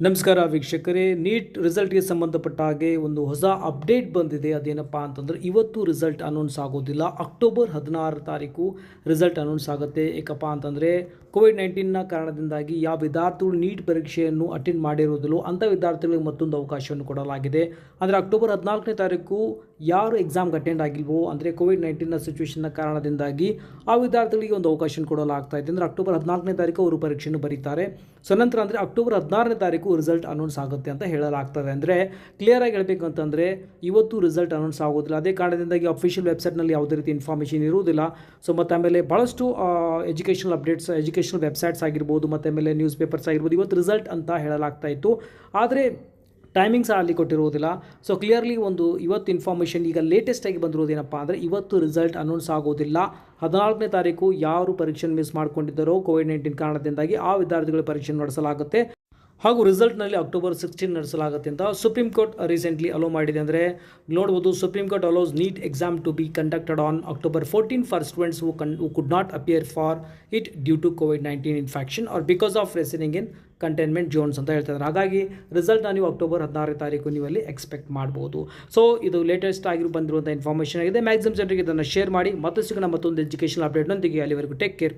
ನಮಸ್ಕಾರ ವೀಕ್ಷಕರೇ, ನೀಟ್ ರಿಸಲ್ಟ್ಗೆ ಸಂಬಂಧಪಟ್ಟ ಹಾಗೆ ಒಂದು ಹೊಸ ಅಪ್ಡೇಟ್ ಬಂದಿದೆ. ಅದೇನಪ್ಪ ಅಂತಂದರೆ ಇವತ್ತು ರಿಸಲ್ಟ್ ಅನೌನ್ಸ್ ಆಗೋದಿಲ್ಲ. ಅಕ್ಟೋಬರ್ 16 ತಾರೀಕು ರಿಸಲ್ಟ್ ಅನೌನ್ಸ್ ಆಗುತ್ತೆ. ಏಕಪ್ಪ ಅಂತಂದರೆ ಕೋವಿಡ್-19ನ ಕಾರಣದಿಂದಾಗಿ ಯಾವ ವಿದ್ಯಾರ್ಥಿಗಳು ನೀಟ್ ಪರೀಕ್ಷೆಯನ್ನು ಅಟೆಂಡ್ ಮಾಡಿರೋದಿಲ್ಲೋ ಅಂಥ ವಿದ್ಯಾರ್ಥಿಗಳಿಗೆ ಮತ್ತೊಂದು ಅವಕಾಶವನ್ನು ಕೊಡಲಾಗಿದೆ. ಅಂದರೆ ಅಕ್ಟೋಬರ್ 14ನೇ ತಾರೀಕು ಯಾರು ಎಕ್ಸಾಮ್ಗೆ ಅಟೆಂಡ್ ಆಗಿಲ್ವೋ, ಅಂದರೆ ಕೋವಿಡ್-19ನ ಸಿಚುವೇಷನ್ನ ಕಾರಣದಿಂದಾಗಿ ಆ ವಿದ್ಯಾರ್ಥಿಗಳಿಗೆ ಒಂದು ಅವಕಾಶ ಕೊಡಲಾಗ್ತಾ ಇದೆ. ಅಂದರೆ ಅಕ್ಟೋಬರ್ 14ನೇ ತಾರೀಕು ಅವರು ಪರೀಕ್ಷೆಯನ್ನು ಬರೀತಾರೆ. ಸೊ ನಂತರ ಅಂದರೆ ಅಕ್ಟೋಬರ್ 16ನೇ ತಾರೀಕು ರಿಸಲ್ಟ್ ಅನೌನ್ಸ್ ಆಗುತ್ತೆ ಅಂತ ಹೇಳಲಾಗ್ತದೆ. ಅಂದರೆ ಕ್ಲಿಯರಾಗಿ ಹೇಳಬೇಕು ಅಂತಂದರೆ ಇವತ್ತು ರಿಸಲ್ಟ್ ಅನೌನ್ಸ್ ಆಗೋದಿಲ್ಲ. ಅದೇ ಕಾರಣದಿಂದಾಗಿ ಅಫಿಷಿಯಲ್ ವೆಬ್ಸೈಟ್ನಲ್ಲಿ ಯಾವುದೇ ರೀತಿ ಇನ್ಫಾರ್ಮೇಷನ್ ಇರುವುದಿಲ್ಲ. ಸೊ ಮತ್ತು ಆಮೇಲೆ ಭಾಳಷ್ಟು ಎಜುಕೇಷನಲ್ ಅಪ್ಡೇಟ್ಸ್, ಎಜುಕೇಷನಲ್ ವೆಬ್ಸೈಟ್ಸ್ ಆಗಿರ್ಬೋದು, ಮತ್ತು ಆಮೇಲೆ ನ್ಯೂಸ್ ಪೇಪರ್ಸ್ ಆಗಿರ್ಬೋದು, ಇವತ್ತು ರಿಸಲ್ಟ್ ಅಂತ ಹೇಳಲಾಗ್ತಾ ಇತ್ತು. ಆದರೆ ಟೈಮಿಂಗ್ಸ್ ಅಲ್ಲಿ ಕೊಟ್ಟಿರುವುದಿಲ್ಲ. ಸೊ ಕ್ಲಿಯರ್ಲಿ ಒಂದು ಇವತ್ತು ಇನ್ಫಾರ್ಮೇಷನ್ ಈಗ ಲೇಟೆಸ್ಟಾಗಿ ಬಂದಿರೋದೇನಪ್ಪ ಅಂದರೆ ಇವತ್ತು ರಿಸಲ್ಟ್ ಅನೌನ್ಸ್ ಆಗೋದಿಲ್ಲ. 14ನೇ ತಾರೀಕು ಯಾರು ಪರೀಕ್ಷೆ ಮಿಸ್ ಮಾಡ್ಕೊಂಡಿದ್ದಾರೋ ಕೋವಿಡ್-19 ಕಾರಣದಿಂದಾಗಿ ಆ ವಿದ್ಯಾರ್ಥಿಗಳ ಪರೀಕ್ಷೆ ನಡೆಸಲಾಗುತ್ತೆ. ಹಾಗೂ ರಿಸಲ್ಟ್ನಲ್ಲಿ ಅಕ್ಟೋಬರ್ 16 ನಡೆಸಲಾಗುತ್ತೆ ಅಂತ ಸುಪ್ರೀಂ ಕೋರ್ಟ್ ರೀಸೆಂಟ್ಲಿ ಅಲೋ ಮಾಡಿದೆ. ಅಂದರೆ ನೋಡ್ಬೋದು, Supreme Court allows NEET exam to be conducted on October 14 for students who could not appear for it due to COVID-19 infection or because of residing in containment Jones ಅಂತ ಹೇಳ್ತಿದ್ದಾರೆ. ಹಾಗಾಗಿ ರಿಸಲ್ಟ್ನ ನೀವು October 16 ತಾರೀಕು ನೀವಲ್ಲಿ expect ಮಾಡ್ಬೋದು. So ಇದು latest ಆಗಿ ಬಂದಿರುವಂಥ ಇನ್ಫಾರ್ಮೇಷನ್ ಆಗಿದೆ. ಮ್ಯಾಕ್ಸಿಮಮ್ ಜನರಿಗೆ ಇದನ್ನು ಶೇರ್ ಮಾಡಿ. ಮತ್ತೆ ಸಿಗೋಣ ಮತ್ತೊಂದು ಎಜುಕೇಷನ್ ಅಪ್ಡೇಟ್ನೊಂದಿಗೆ. ಅಲ್ಲಿವರೆಗೂ ಟೇಕ್ ಕೇರ್.